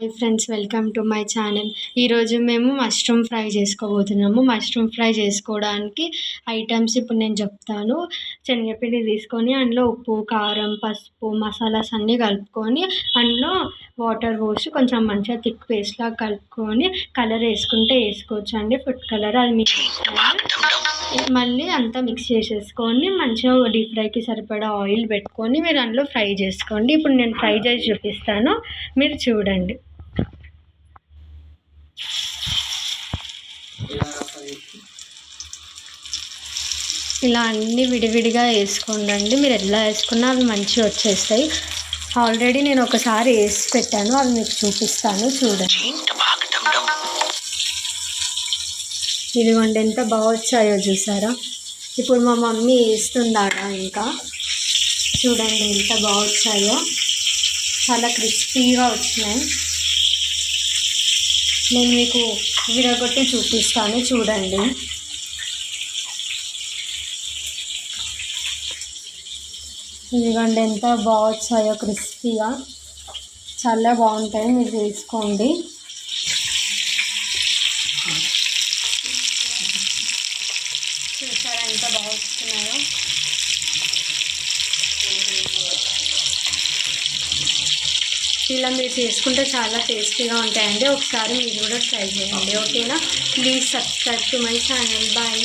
Hi friends, welcome to my channel. ఈరోజు మేము mushroom fry చేసుకోబోతున్నాము. Mushroom fry చేసుకోవడానికి items ఇప్పుడు నేను చెప్తాను. శనగపిండి తీసుకొని అందులో ఉప్పు, కారం, పసుపు, మసాలాస్ అన్నీ కలుపుకొని అందులో వాటర్ పోసి కొంచెం మంచిగా థిక్ పేస్ట్ లాగా కలుపుకొని కలర్ వేసుకుంటే వేసుకోవచ్చు అండి, ఫుడ్ కలర్. అది మీకు మళ్ళీ అంతా మిక్స్ చేసేసుకొని మంచిగా డీప్ ఫ్రైకి సరిపడా ఆయిల్ పెట్టుకొని మీరు అందులో ఫ్రై చేసుకోండి. ఇప్పుడు నేను ఫ్రై చేసి చూపిస్తాను, మీరు చూడండి. ఇలా అన్నీ విడివిడిగా వేసుకోండి. మీరు ఎలా వేసుకున్నా అవి మంచిగా వచ్చేస్తాయి. ఆల్రెడీ నేను ఒకసారి వేసి పెట్టాను, అవి మీకు చూపిస్తాను, చూడండి. ఇదిగోండి ఎంత బాగా వచ్చాయో చూసారా. ఇప్పుడు మా మమ్మీ వేస్తుందాడ, ఇంకా చూడండి ఎంత బాగా వచ్చాయో, చాలా క్రిస్పీగా వచ్చినాయి. నేను మీకు విరగొట్టి చూపిస్తాను, చూడండి. ఇదిగోండి ఎంత బాగా వచ్చాయో, క్రిస్పీగా, చాలా బాగుంటాయి. మీరు తీసుకోండి. చూసారా ఎంత బాగా వస్తున్నాయో. ఇలా మీరు చేసుకుంటే చాలా టేస్టీగా ఉంటాయండి. ఒకసారి మీరు కూడా ట్రై చేయండి, ఓకేనా? Please subscribe to my channel. Bye.